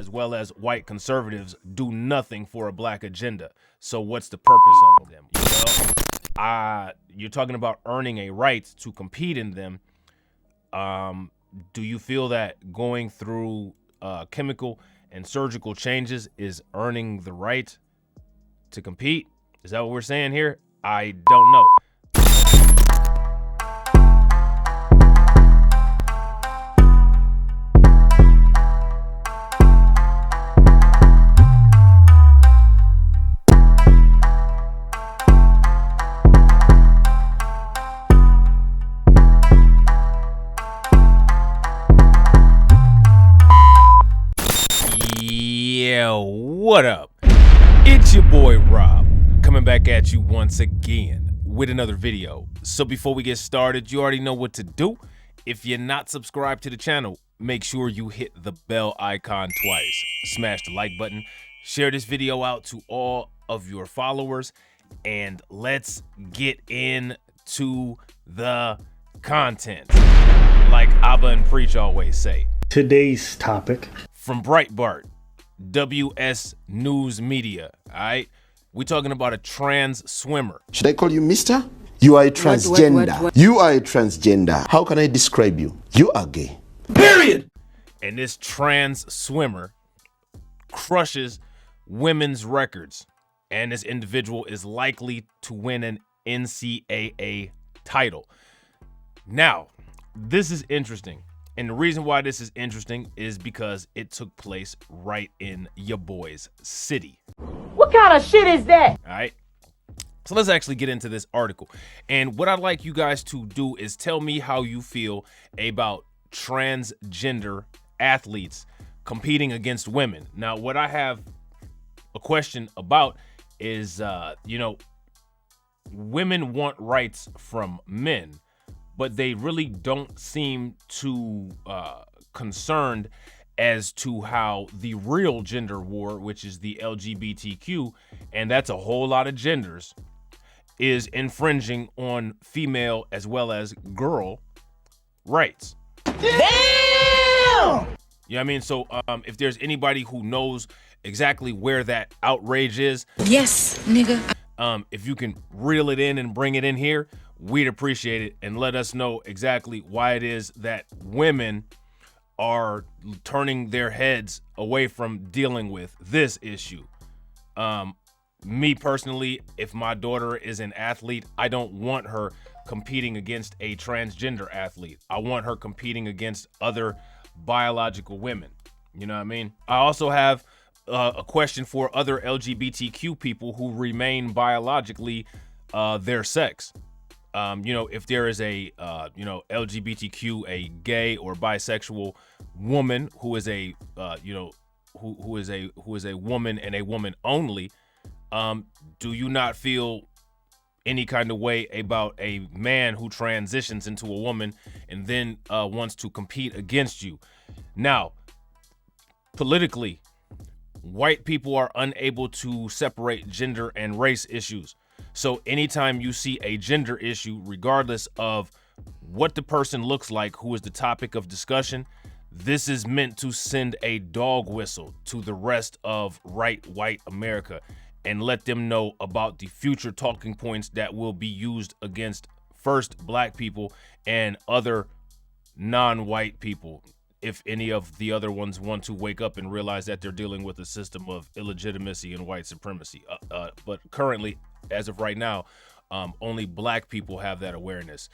as well as white conservatives do nothing for a black agenda. So what's the purpose of them? You're talking about earning a right to compete in them. Do you feel that going through chemical and surgical changes is earning the right to compete? Is that what we're saying here? I don't know. Yeah, what up? It's your boy Rob, coming back at you once again with another video. So before we get started, you already know what to do. If you're not subscribed to the channel, make sure you hit the bell icon twice. Smash the like button, share this video out to all of your followers, and let's get into the content. Like Abba and Preach always say. Today's topic From Breitbart, WS News Media, all right? We're talking about a trans swimmer. Should I call you Mister? You are a transgender. What? You are a transgender. How can I describe you? You are gay. Period. And this trans swimmer crushes women's records. And this individual is likely to win an NCAA title. Now, this is interesting. And the reason why this is interesting is because it took place right in your boy's city. What kind of shit is that? All right. So let's actually get into this article. And what I'd like you guys to do is tell me how you feel about transgender athletes competing against women. Now, what I have a question about is, women want rights from men, but they really don't seem too concerned as to how the real gender war, which is the LGBTQ, and that's a whole lot of genders, is infringing on female as well as girl rights. Damn! You know what I mean? So if there's anybody who knows exactly where that outrage is, Yes, nigga. if you can reel it in and bring it in here, we'd appreciate it, and let us know exactly why it is that women are turning their heads away from dealing with this issue. Me personally, if my daughter is an athlete, I don't want her competing against a transgender athlete. I want her competing against other biological women. You know what I mean? I also have a question for other LGBTQ people who remain biologically their sex. If there is a LGBTQ, a gay or bisexual woman who is a who is a woman and a woman only, do you not feel any kind of way about a man who transitions into a woman and then wants to compete against you? Now, politically, white people are unable to separate gender and race issues. So anytime you see a gender issue, regardless of what the person looks like, who is the topic of discussion, this is meant to send a dog whistle to the rest of right white America and let them know about the future talking points that will be used against first black people and other non-white people, if any of the other ones want to wake up and realize that they're dealing with a system of illegitimacy and white supremacy. But currently, as of right now, only black people have that awareness,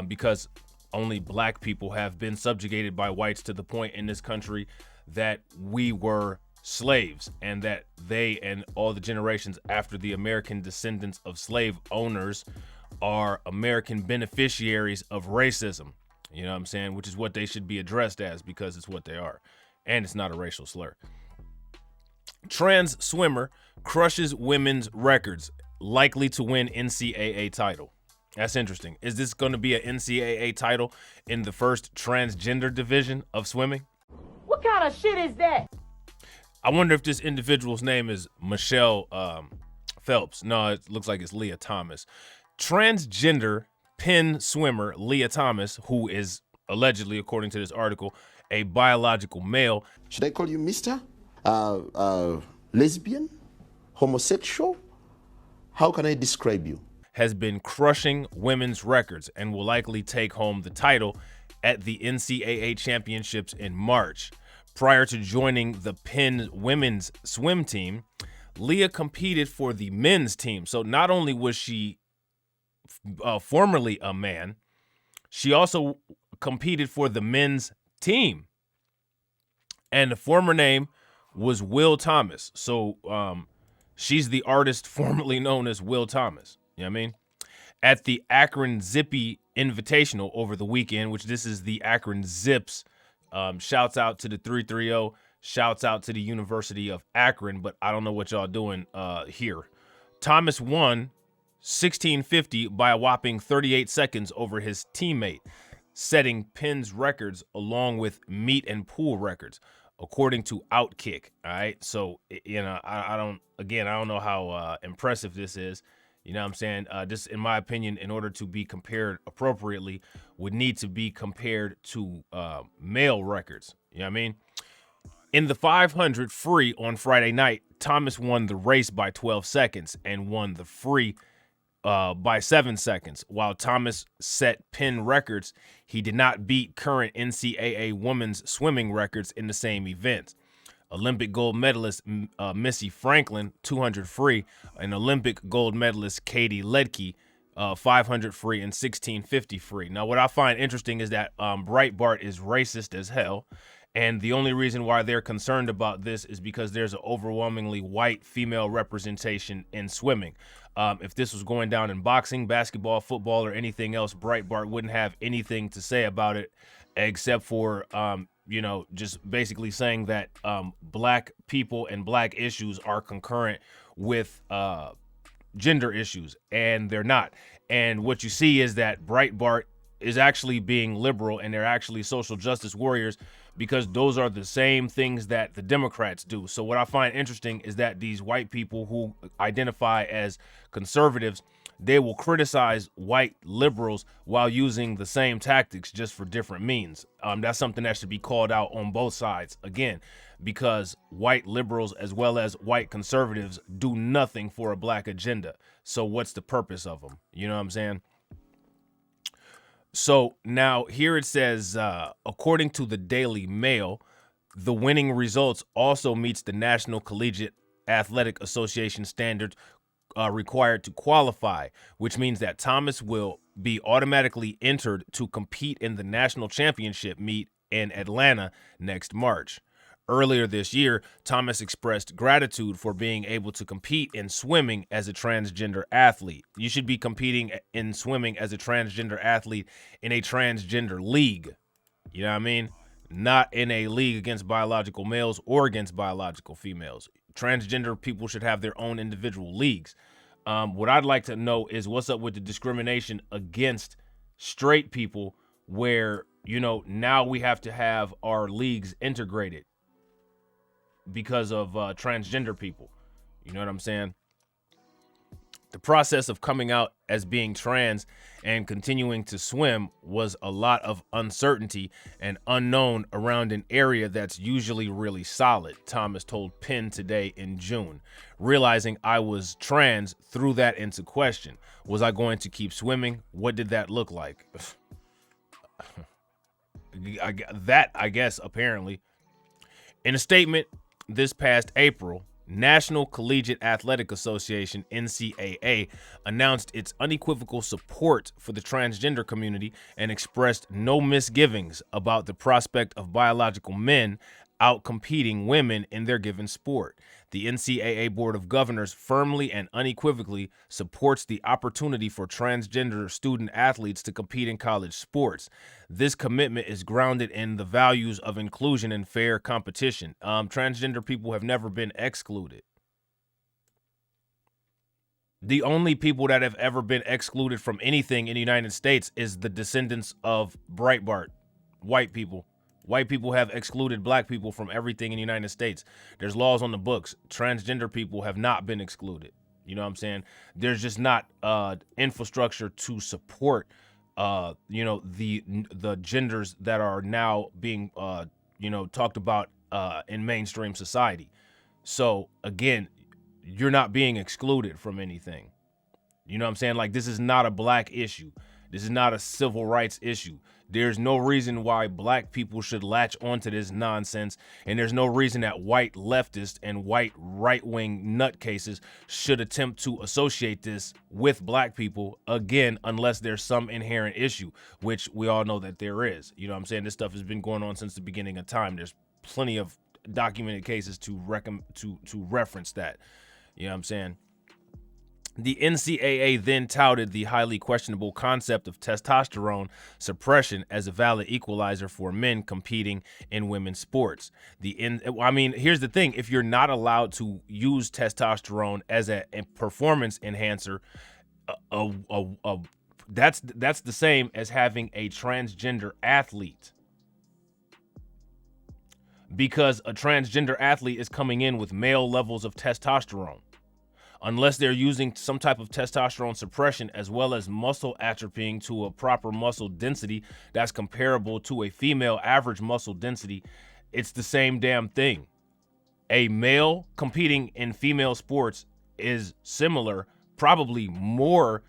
because only black people have been subjugated by whites to the point in this country that we were slaves, and that they and all the generations after the American descendants of slave owners are American beneficiaries of racism. You know what I'm saying? Which is what they should be addressed as, because it's what they are. And it's not a racial slur. Trans swimmer crushes women's records, likely to win NCAA title. That's interesting. Is this going to be an NCAA title in the first transgender division of swimming? What kind of shit is that? I wonder if this individual's name is Michelle Phelps. No, it looks like it's Leah Thomas. Transgender Penn swimmer Leah Thomas, who is allegedly, according to this article, a biological male. Should I call you Mister? lesbian, homosexual. How can I describe you? Has been crushing women's records and will likely take home the title at the NCAA championships in March. Prior to joining the Penn women's swim team, Leah competed for the men's team. So not only was she formerly a man, she also competed for the men's team. And the former name was Will Thomas. So she's the artist formerly known as Will Thomas. You know what I mean? At the Akron Zippy Invitational over the weekend, which this is the Akron Zips. Shouts out to the 330. Shouts out to the University of Akron, but I don't know what y'all doing here. Thomas won 1650 by a whopping 38 seconds over his teammate, setting Penn's records along with meet and pool records, according to Outkick. All right, so I don't know how impressive this is. You know what I'm saying? This, in my opinion, in order to be compared appropriately, would need to be compared to male records. You know what I mean? In the 500 free on Friday night, Thomas won the race by 12 seconds and won the free by 7 seconds. While Thomas set Penn records, he did not beat current NCAA women's swimming records in the same events. Olympic gold medalist Missy Franklin, 200 free, and Olympic gold medalist Katie Ledecky, 500 free and 1650 free. Now, what I find interesting is that Breitbart is racist as hell, and the only reason why they're concerned about this is because there's an overwhelmingly white female representation in swimming. If this was going down in boxing, basketball, football, or anything else, Breitbart wouldn't have anything to say about it except for just basically saying that black people and black issues are concurrent with gender issues, and they're not. And what you see is that Breitbart is actually being liberal, and they're actually social justice warriors, because those are the same things that the Democrats do. So what I find interesting is that these white people who identify as conservatives, they will criticize white liberals while using the same tactics, just for different means. That's something that should be called out on both sides, again, because white liberals as well as white conservatives do nothing for a black agenda. So what's the purpose of them? You know what I'm saying? So now here it says, according to the Daily Mail, the winning results also meets the National Collegiate Athletic Association standards required to qualify, which means that Thomas will be automatically entered to compete in the national championship meet in Atlanta next March. Earlier this year, Thomas expressed gratitude for being able to compete in swimming as a transgender athlete. You should be competing in swimming as a transgender athlete in a transgender league. You know what I mean? Not in a league against biological males or against biological females. Transgender people should have their own individual leagues. What I'd like to know is what's up with the discrimination against straight people, where, now we have to have our leagues integrated because of transgender people. You know what I'm saying? The process of coming out as being trans and continuing to swim was a lot of uncertainty and unknown around an area that's usually really solid, Thomas told Penn today in June. Realizing I was trans threw that into question. Was I going to keep swimming? What did that look like? I guess, apparently. In a statement this past April, National Collegiate Athletic Association, NCAA, announced its unequivocal support for the transgender community and expressed no misgivings about the prospect of biological men outcompeting women in their given sport. The NCAA Board of Governors firmly and unequivocally supports the opportunity for transgender student athletes to compete in college sports. This commitment is grounded in the values of inclusion and fair competition. Transgender people have never been excluded. The only people that have ever been excluded from anything in the United States is the descendants of Breitbart, white people. White people have excluded black people from everything in the United States. There's laws on the books. Transgender people have not been excluded. You know what I'm saying? There's just not infrastructure to support, the genders that are now being, talked about in mainstream society. So again, you're not being excluded from anything. You know what I'm saying? Like, this is not a black issue. This is not a civil rights issue. There's no reason why black people should latch onto this nonsense, and there's no reason that white leftists and white right-wing nutcases should attempt to associate this with black people, again, unless there's some inherent issue, which we all know that there is. You know what I'm saying? This stuff has been going on since the beginning of time. There's plenty of documented cases to reference that. You know what I'm saying? The NCAA then touted the highly questionable concept of testosterone suppression as a valid equalizer for men competing in women's sports. Here's the thing. If you're not allowed to use testosterone as a performance enhancer, that's the same as having a transgender athlete. Because a transgender athlete is coming in with male levels of testosterone. Unless they're using some type of testosterone suppression as well as muscle atrophying to a proper muscle density that's comparable to a female average muscle density, it's the same damn thing. A male competing in female sports is similar, probably more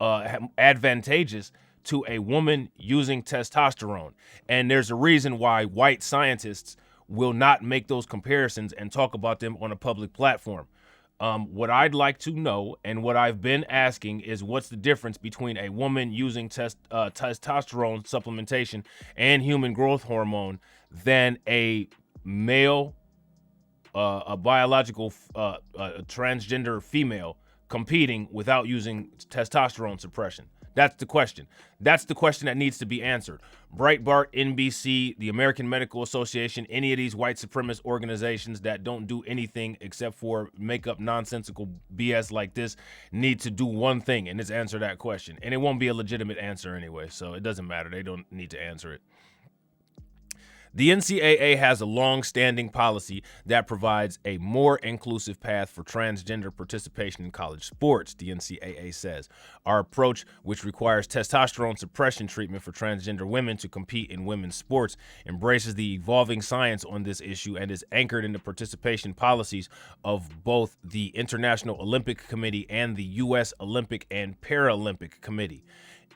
advantageous to a woman using testosterone. And there's a reason why white scientists will not make those comparisons and talk about them on a public platform. What I'd like to know, and what I've been asking, is what's the difference between a woman using testosterone supplementation and human growth hormone than a male, a biological transgender female competing without using testosterone suppression? That's the question. That's the question that needs to be answered. Breitbart, NBC, the American Medical Association, any of these white supremacist organizations that don't do anything except for make up nonsensical BS like this need to do one thing, and it's answer that question. And it won't be a legitimate answer anyway, so it doesn't matter. They don't need to answer it. The NCAA has a long-standing policy that provides a more inclusive path for transgender participation in college sports, the NCAA says. Our approach, which requires testosterone suppression treatment for transgender women to compete in women's sports, embraces the evolving science on this issue and is anchored in the participation policies of both the International Olympic Committee and the U.S. Olympic and Paralympic Committee.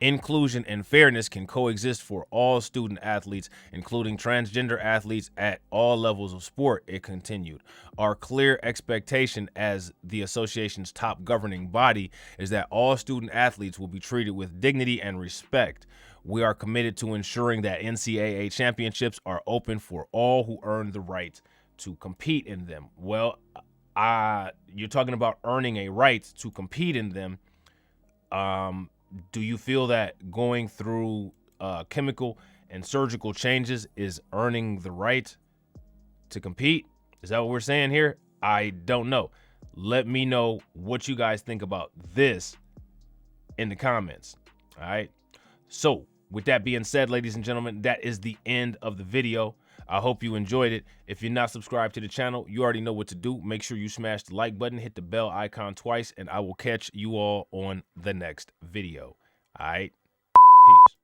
Inclusion and fairness can coexist for all student athletes, including transgender athletes at all levels of sport, it continued. Our clear expectation as the association's top governing body is that all student athletes will be treated with dignity and respect. We are committed to ensuring that NCAA championships are open for all who earn the right to compete in them. Well, you're talking about earning a right to compete in them. Do you feel that going through chemical and surgical changes is earning the right to compete? Is that what we're saying here? I don't know. Let me know what you guys think about this in the comments. All right. So with that being said, ladies and gentlemen, that is the end of the video. I hope you enjoyed it. If you're not subscribed to the channel, you already know what to do. Make sure you smash the like button, hit the bell icon twice, and I will catch you all on the next video. All right. Peace.